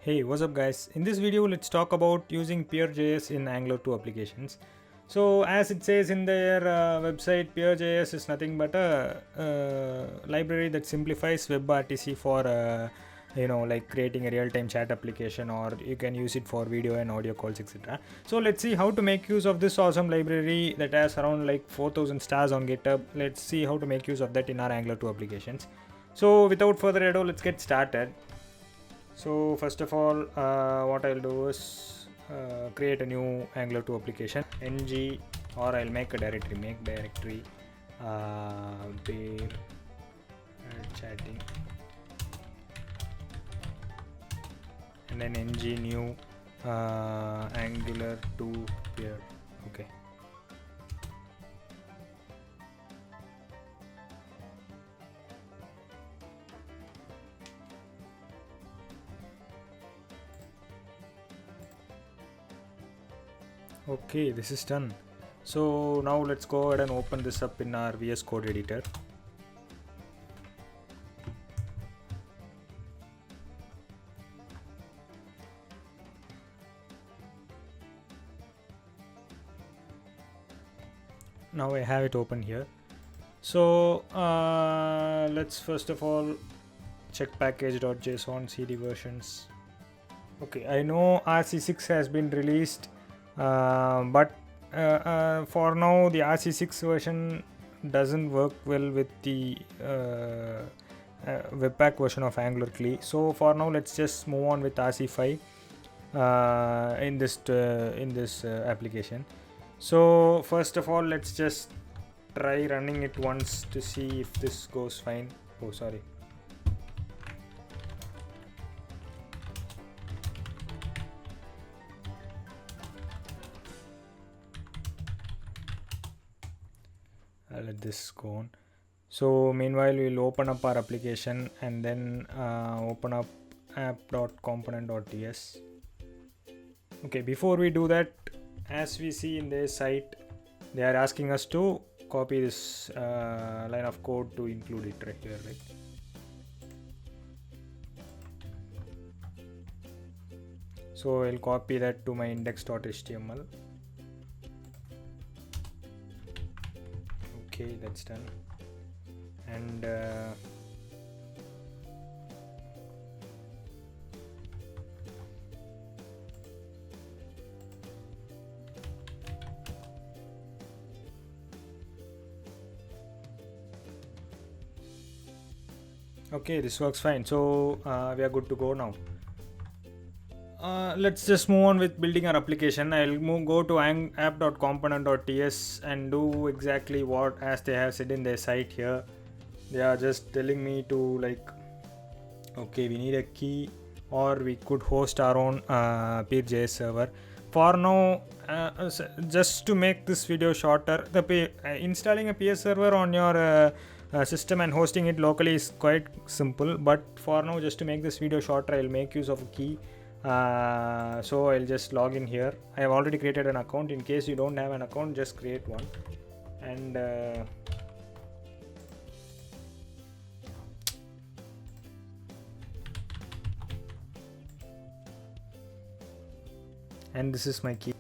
Hey, what's up guys? In this video, let's talk about using PeerJS in Angular 2 applications. So as it says in their website, PeerJS is nothing but a library that simplifies WebRTC for like creating a real-time chat application, or you can use it for video and audio calls, etc. So let's see how to make use of this awesome library that has around like 4,000 stars on GitHub. Let's see how to make use of that in our Angular 2 applications. So without further ado, let's get started. So first of all, what I'll do is create a new Angular 2 application, ng, or I'll make a directory, peer chatting, and then ng new Angular 2 peer. Okay. Okay, this is done. So now let's go ahead and open this up in our VS Code editor. Now I have it open here. So let's first of all check package.json cd versions. Okay, I know RC6 has been released, but for now the RC6 version doesn't work well with the Webpack version of Angular CLI. So for now, let's just move on with RC5 in this application. So first of all, let's just try running it once to see if this goes fine. Oh, sorry. I'll let this go on. So meanwhile, we'll open up our application and then open up app.component.ts. Okay, before we do that, as we see in their site, they are asking us to copy this line of code to include it right here, right? So I'll copy that to my index.html. Okay, that's done. And okay, this works fine. So we are good to go now. Let's just move on with building our application. I'll go to app.component.ts and do exactly what as they have said in their site here. They are just telling me to okay, we need a key, or we could host our own PeerJS server. For now, just to make this video shorter, installing a PS server on your system and hosting it locally is quite simple. But for now, just to make this video shorter, I'll make use of a key. So I'll just log in here. I have already created an account. In case you don't have an account, just create one. And this is my key.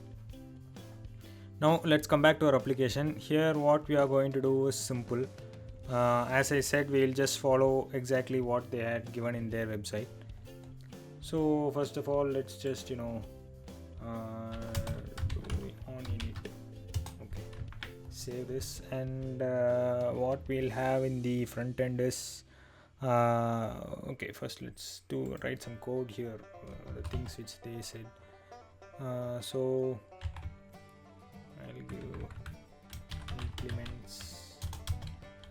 Now let's come back to our application. Here what we are going to do is simple. As I said, we'll just follow exactly what they had given in their website. So first of all, let's just do on init. Okay, save this, and what we'll have in the front end is okay, first let's write some code here, the things which they said. So I'll give implements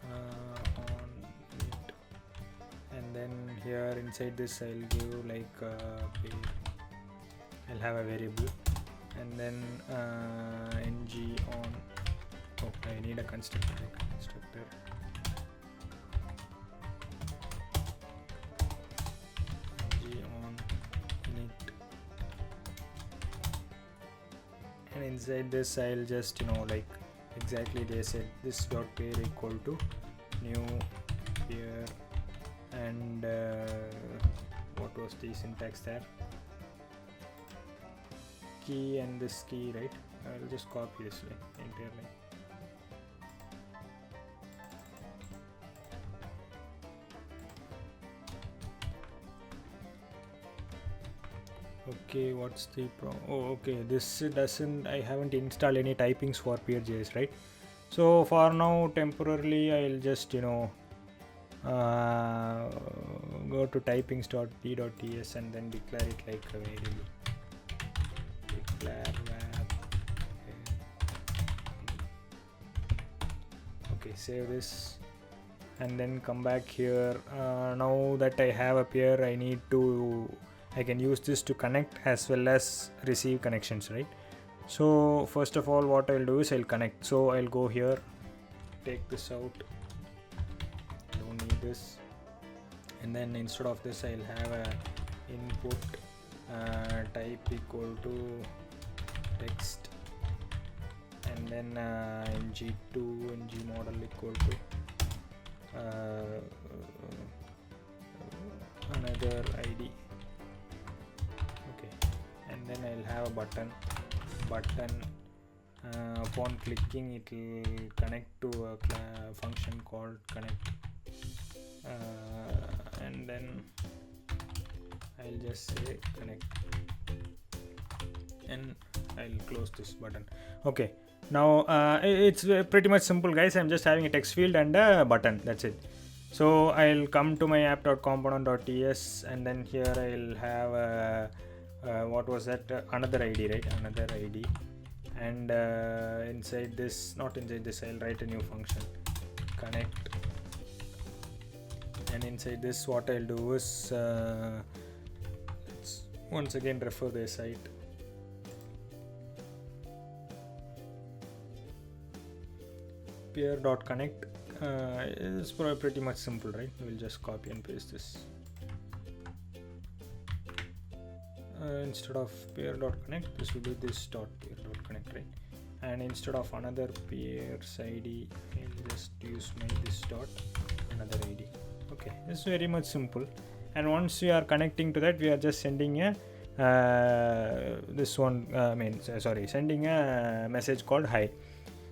on it, and then here inside this I'll give I'll have a variable, and then ng on. Oh, I need a constructor. Ng on init, and inside this I'll just exactly they said this dot pair equal to new peer, and what was the syntax there? key and this key, right? I'll just copy this entire line. Okay, what's the okay, this doesn't, I haven't installed any typings for PeerJS, right? So for now, temporarily, I'll just go to typings.p.ts and then declare it like a variable. Declare web. Okay, save this and then come back here. Now that I have a peer, I can use this to connect as well as receive connections, right? So first of all, what I'll do is I'll connect. So I'll go here, take this out, don't need this, and then instead of this I'll have a input type equal to text, and then ng2 ng model equal to another id. And then I'll have a button. Upon clicking, it will connect to a function called connect, and then I'll just say connect, and I'll close this button. Okay, now it's pretty much simple, guys. I'm just having a text field and a button, that's it. So I'll come to my app.component.ts, and then here I'll have what was that, another id, right? Another id, and inside this, not inside this, I'll write a new function connect, and inside this what I'll do is let's once again refer the site. Peer.connect is pretty much simple, right? We'll just copy and paste this. Instead of peer.connect, this will be this .peer.connect, right? And instead of another peer's id, I'll just use my this dot another id. Okay, this is very much simple. And once we are connecting to that, we are just sending a sending a message called hi.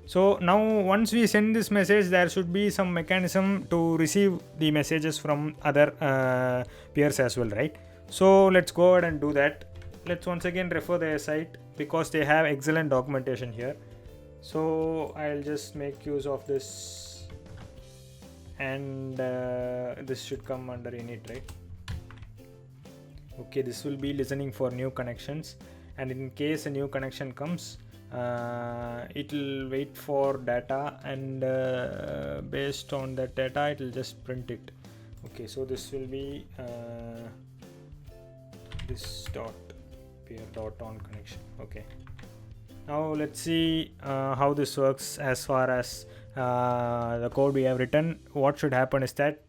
So now once we send this message, there should be some mechanism to receive the messages from other peers as well, right? So let's go ahead and do that. Let's once again refer their site because they have excellent documentation here. So I'll just make use of this, and this should come under init, right? Okay, this will be listening for new connections, and in case a new connection comes, it will wait for data, and based on that data it will just print it. Okay, so this will be this dot peer dot on connection. Okay, now let's see how this works as far as the code we have written. What should happen is that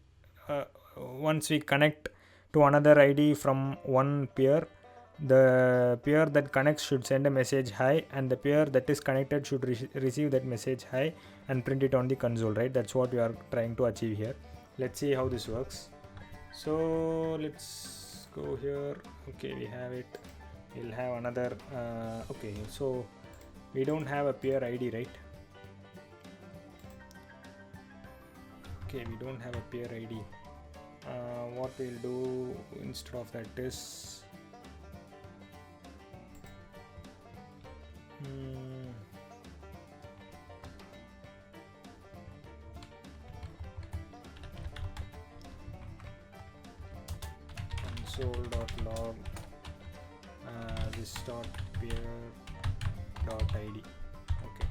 once we connect to another id from one peer, the peer that connects should send a message hi, and the peer that is connected should receive that message hi and print it on the console, right? That's what we are trying to achieve here. Let's see how this works. So let's go here. Okay, we have it. We'll have another okay, so we don't have a peer id, right? Okay, we don't have a peer id. What we'll do instead of that is console.log this dot peer dot id. Okay,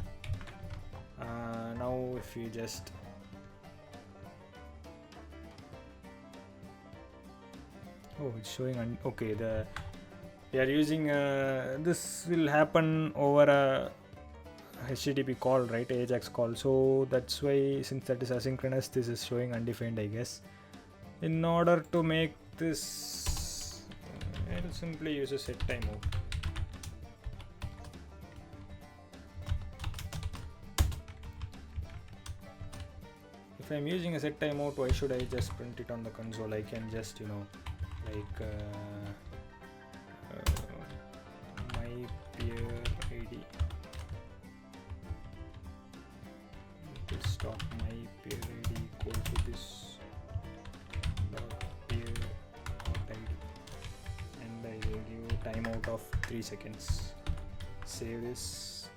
now if you just it's showing okay, we are using this will happen over a HTTP call, right? Ajax call. So that's why, since that is asynchronous, this is showing undefined, I guess. In order to make this, I'll simply use a set timeout. If I'm using a set timeout, why should I just print it on the console? I can just, like my peer dot my peer id equal to this dot peer dot id, and I will give timeout of 3 seconds. Save this,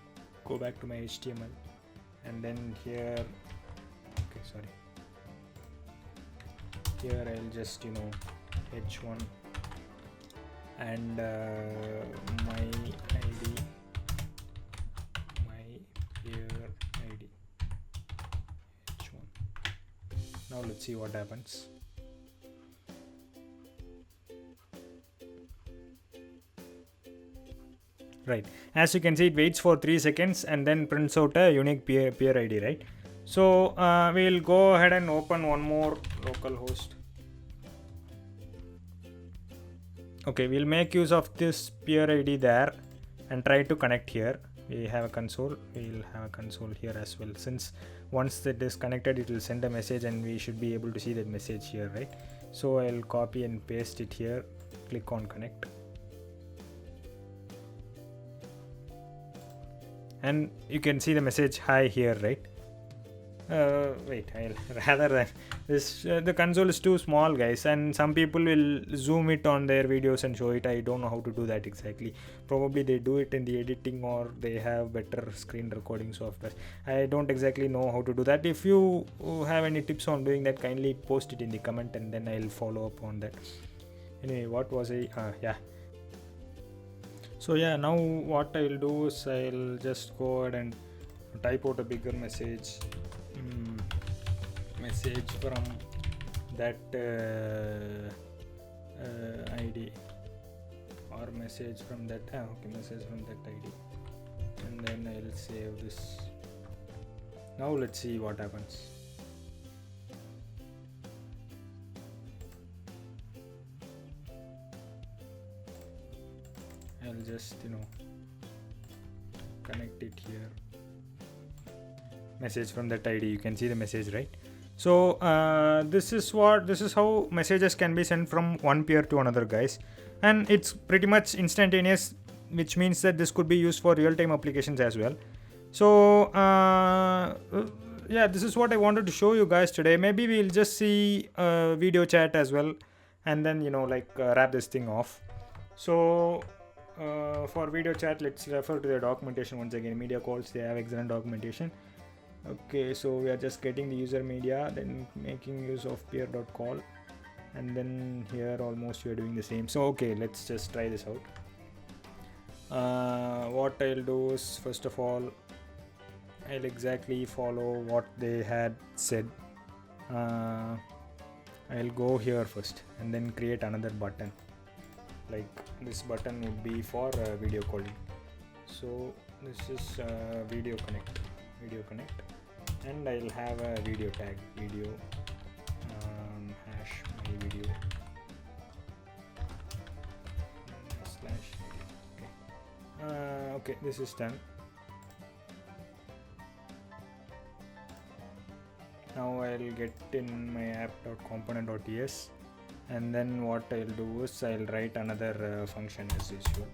go back to my HTML, and then here, okay, sorry, here I'll just h1 and my id, my peer id h1. Now let's see what happens. Right, as you can see, it waits for 3 seconds and then prints out a unique peer id, right? So we'll go ahead and open one more localhost. Okay, we'll make use of this peer id there and try to connect here. We have a console, we'll have a console here as well, since once it is connected it will send a message and we should be able to see that message here, right? So I'll copy and paste it here, click on connect, and you can see the message hi here, right? Wait, I'll rather than this, the console is too small, guys, and some people will zoom it on their videos and show it. I don't know how to do that exactly. Probably they do it in the editing, or they have better screen recording software. I don't exactly know how to do that. If you have any tips on doing that, kindly post it in the comment and then I'll follow up on that. Anyway, what was I yeah, so yeah, now what I'll do is I'll just go ahead and type out a bigger message, message from that id, or message from that message from that id, and then I'll save this. Now let's see what happens. I'll just connect it here, message from that id. You can see the message, right? So this is how messages can be sent from one peer to another, guys, and it's pretty much instantaneous, which means that this could be used for real-time applications as well. So yeah, this is what I wanted to show you guys today. Maybe we'll just see video chat as well, and then wrap this thing off. So for video chat, let's refer to the documentation once again. Media calls, they have excellent documentation. Okay, so we are just getting the user media, then making use of peer.call, and then here almost we are doing the same. So okay, let's just try this out. What I'll do is, first of all, I'll exactly follow what they had said. I'll go here first and then create another button. Like this button would be for video calling. So this is video connect, and I'll have a video tag, video hash my video slash video. Okay, this is done. Now I'll get in my app.component.ts, and then what I'll do is I'll write another function as usual,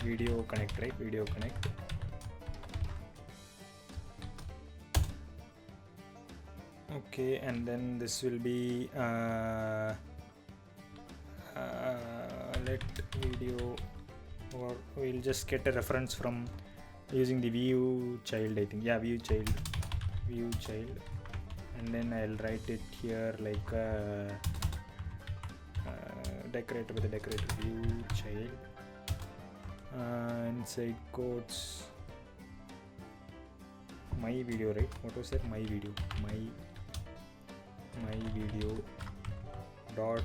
video connect, right? Video connect. Okay, and then this will be let video, or we'll just get a reference from using the view child, I think. Yeah, view child, and then I'll write it here like decorator with a decorator, view child, inside quotes my video, right? What was that? My video, my video dot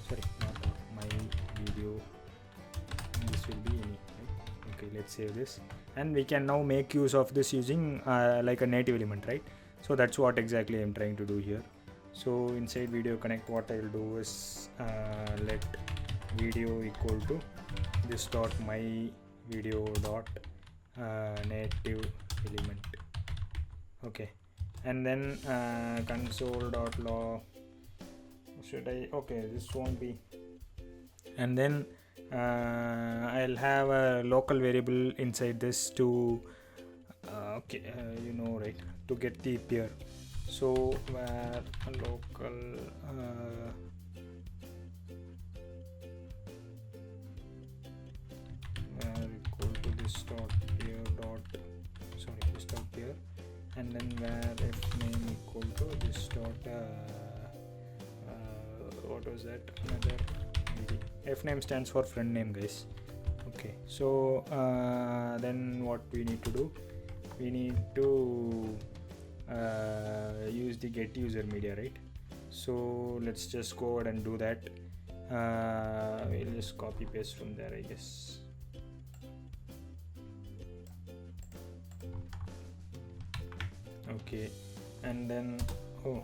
sorry, not my video, and this will be any, right? Okay, let's save this, and we can now make use of this using like a native element, right? So that's what exactly I'm trying to do here. So inside video connect, what I'll do is let video equal to this dot my video dot native element. Okay, and then console.log, should I, okay, this won't be, and then I'll have a local variable inside this to you know, right, to get the peer. So where local where equal to this dot peer dot, sorry, this dot peer, and then where f name equal to this dot what was that, another id. F name stands for friend name, guys. Okay, so then what we need to do, we need to use the get user media, right? So let's just go ahead and do that. We'll just copy paste from there, I guess. Okay, and then oh,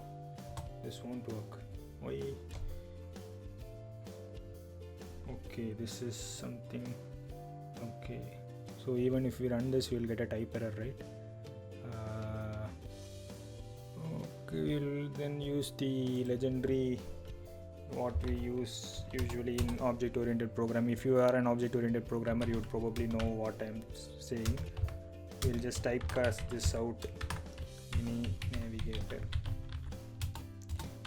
this won't work. Why? Okay, this is something. Okay, so even if we run this, we'll get a type error, right? Okay, we'll then use the legendary what we use usually in object-oriented programming. If you are an object-oriented programmer, you would probably know what I'm saying. We'll just typecast this out, mini navigator,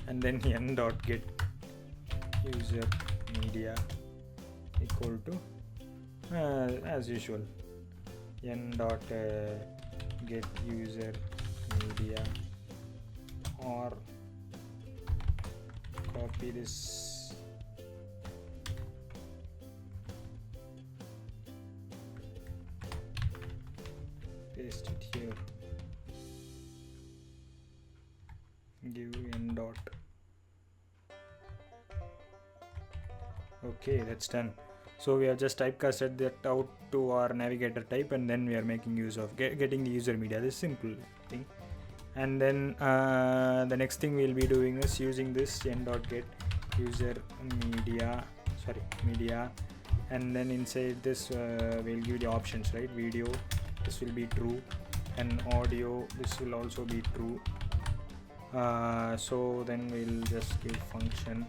and then n.get user media equal to as usual n.get user media, or copy this paste it here, give n dot. Okay, that's done. So we have just typecasted that out to our navigator type, and then we are making use of getting the user media. This simple thing. And then the next thing we'll be doing is using this n.get user media, and then inside this we'll give the options, right? Video, this will be true, and audio, this will also be true. So then we'll just give function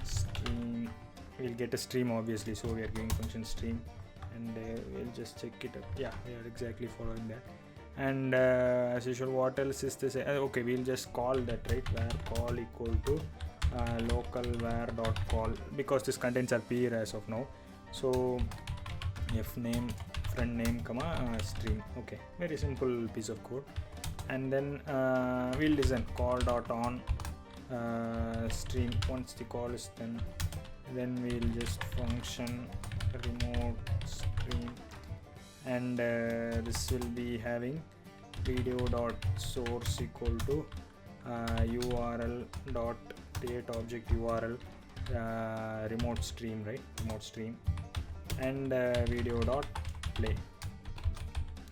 stream. We'll get a stream, obviously, so we are giving function stream, and we'll just check it up. Yeah, we are exactly following that. And as usual, what else is this? Okay, we'll just call that, right? Where call equal to local where dot call, because this contains our peer as of now. So f name, friend name, comma stream. Okay, very simple piece of code. And then we'll listen call dot on stream. Once the call is done, then we'll just function remote stream, and this will be having video dot source equal to url dot create object url remote stream, right? Remote stream, and video dot play.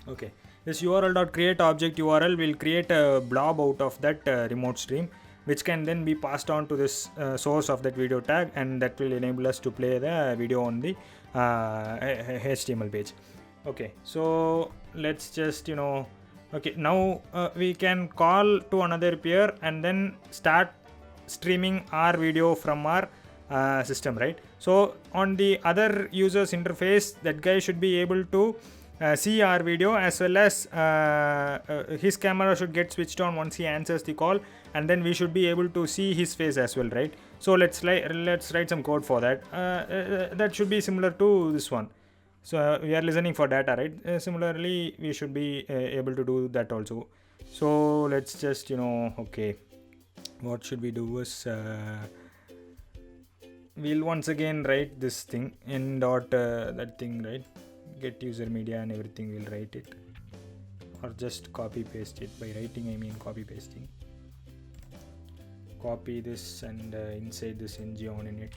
Okay, this url dot create object url will create a blob out of that remote stream, which can then be passed on to this source of that video tag, and that will enable us to play the video on the HTML page. Okay, so let's just, okay, now we can call to another peer and then start streaming our video from our system, right? So on the other user's interface, that guy should be able to see our video, as well as his camera should get switched on once he answers the call, and then we should be able to see his face as well, right? So let's write some code for that. That should be similar to this one. So we are listening for data, right? Similarly, we should be able to do that also. So let's just, okay, what should we do is we'll once again write this thing in dot that thing, right? Get user media and everything, we'll write it, or just copy paste it. By writing, I mean copy pasting. Copy this, and inside this ng on init,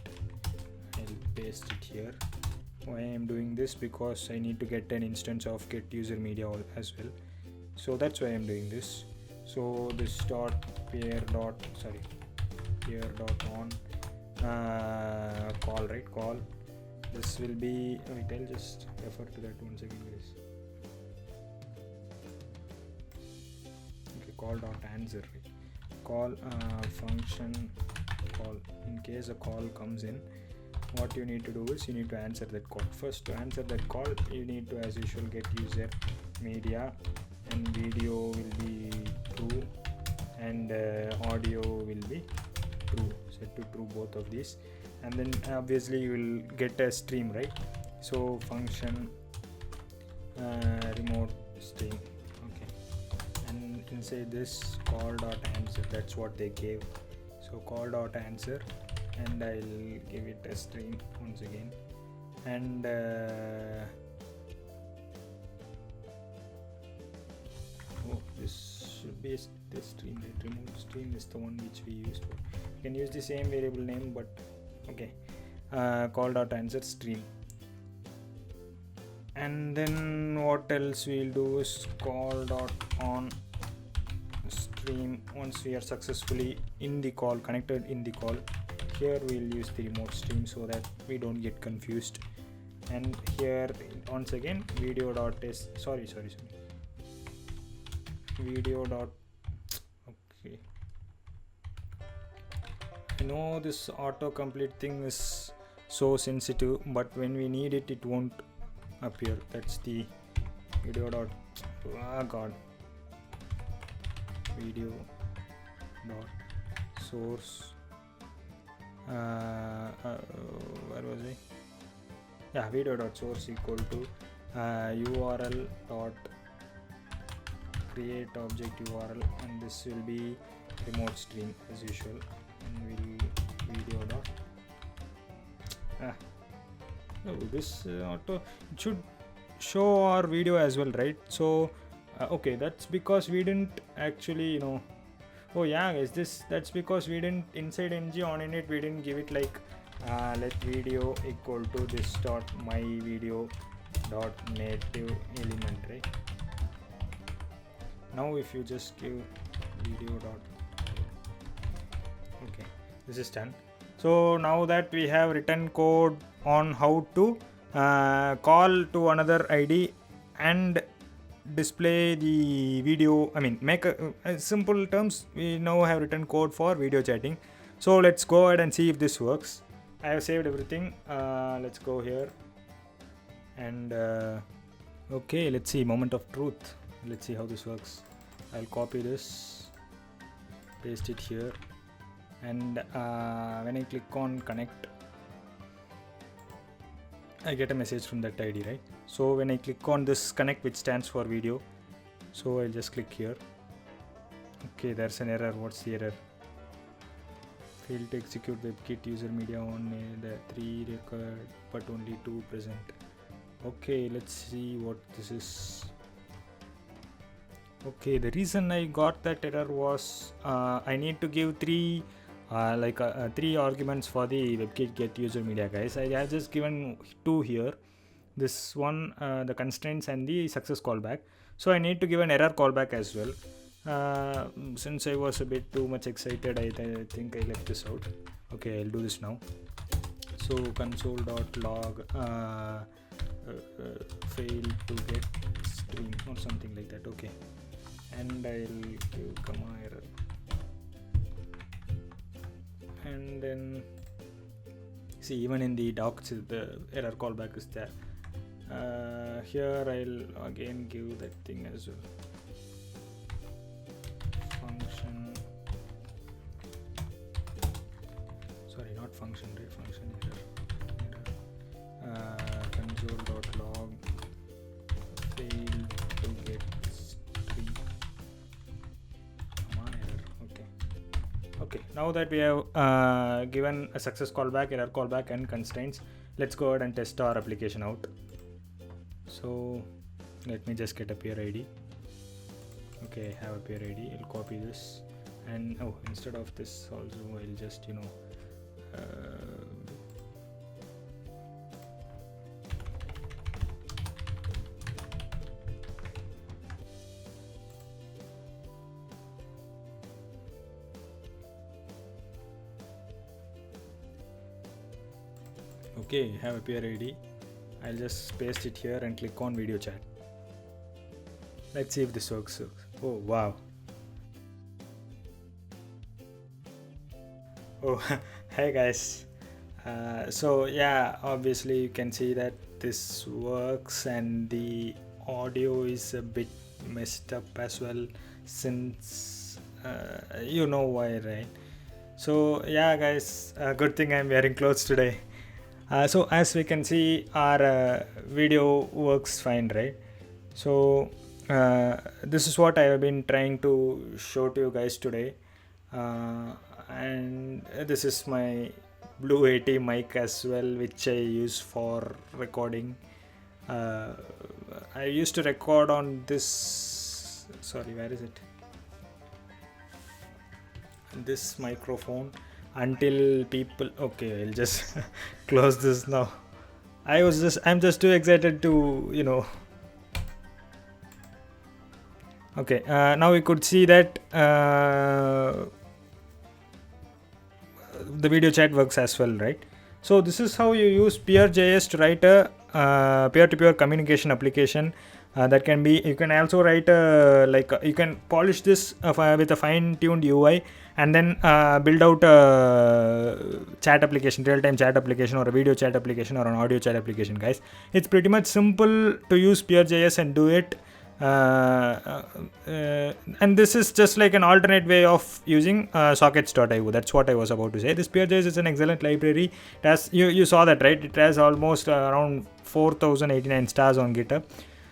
I'll paste it here. Why I am doing this? Because I need to get an instance of get user media as well, so that's why I'm doing this. So this dot peer dot on call, right? Call, this will be, wait, I'll just refer to that once again, guys. Okay, call dot answer, right? Call function call. In case a call comes in, what you need to do is you need to answer that call. First, to answer that call, you need to, as usual, get user media, and video will be true, and audio will be true. Set to true both of these, and then obviously you will get a stream, right? So function remote stream. Okay, and inside this call dot answer, that's what they gave. So call dot answer, and I'll give it a stream once again, and this should be this stream, right? Remote stream is the one which we used for. You can use the same variable name, but okay. Call dot answer stream, and then what else we'll do is call dot on stream. Once we are successfully in the call, connected in the call, here we'll use the remote stream so that we don't get confused. And here once again video dot is sorry video dot, okay, I know this autocomplete thing is so sensitive, but when we need it, it won't appear. That's the video dot, god, video dot source, where was I? Yeah, video dot source equal to url dot create object URL, and this will be remote stream as usual, and we'll video dot this auto, it should show our video as well, right? So okay, that's because we didn't actually, oh yeah guys, that's because we didn't, inside ng on init we didn't give it like let video equal to this dot my video dot native element, right? Now if you just give video dot, okay, this is done. So now that we have written code on how to call to another ID and display the video, I mean make a simple terms, we now have written code for video chatting. So let's go ahead and see if this works. I have saved everything. Let's go here and okay, let's see, moment of truth. Let's see how this works. I'll copy this, paste it here, and when I click on connect, I get a message from that ID, right? So when I click on this connect, which stands for video, so I'll just click here. Okay, there's an error. What's the error? Failed to execute WebKit user media on the 3 record but only 2 present. Okay, let's see what this is. Okay, the reason I got that error was I need to give 3 arguments for the WebKit get user media, guys. I have just given 2 here. This one, the constraints and the success callback. So I need to give an error callback as well. Since I was a bit too much excited, I think I left this out. Okay, I'll do this now. So console.log fail to get stream or something like that. Okay, and I'll give comma error, and then see, even in the docs the error callback is there. Here I'll again give that thing as well. Function, sorry, not function, right? Function error. Console.log fail to get stream comma error. Okay, now that we have given a success callback, error callback, and constraints, let's go ahead and test our application out. So let me just get a peer ID. Okay, I have a peer ID. I'll copy this, and instead of this also, I'll just okay, have a peer ID. I'll just paste it here and click on video chat. Let's see if this works. Oh wow. Oh hey guys. So yeah, obviously you can see that this works, and the audio is a bit messed up as well, since you know why, right? So yeah guys, good thing I'm wearing clothes today. So as we can see, our video works fine, right? So this is what I have been trying to show to you guys today, and this is my Blue 80 mic as well, which I use for recording. I used to record on this, sorry, where is it, this microphone, until people, okay, I'll just close this now. I'm just too excited to, you know. Okay, now we could see that the video chat works as well, right? So this is how you use PeerJS to write a peer-to-peer communication application. That can be, you can also write you can polish this with a fine-tuned UI, and then build out a chat application, real-time chat application, or a video chat application, or an audio chat application, guys. It's pretty much simple to use PeerJS and do it. And this is just like an alternate way of using sockets.io. That's what I was about to say. This PeerJS is an excellent library. It has, you saw that, right? It has almost around 4089 stars on GitHub.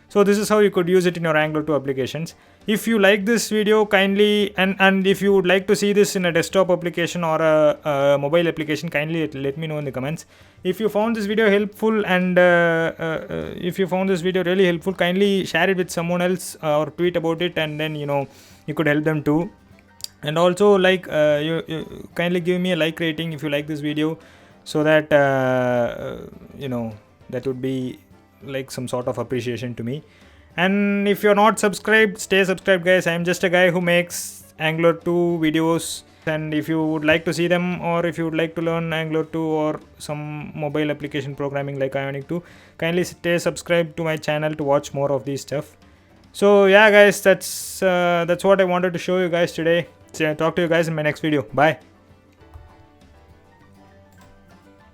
So this is how you could use it in your Angular 2 applications. If you like this video, kindly, and if you would like to see this in a desktop application or a mobile application, kindly let me know in the comments. If you found this video helpful, and if you found this video really helpful, kindly share it with someone else, or tweet about it, and then you could help them too. And also, like, you kindly give me a like rating if you like this video, so that that would be like some sort of appreciation to me. And if you're not subscribed, stay subscribed, guys. I'm just a guy who makes Angular 2 videos, and if you would like to see them, or if you would like to learn Angular 2 or some mobile application programming like Ionic 2, kindly stay subscribed to my channel to watch more of these stuff. So yeah guys, that's what I wanted to show you guys today. So, talk to you guys in my next video. Bye.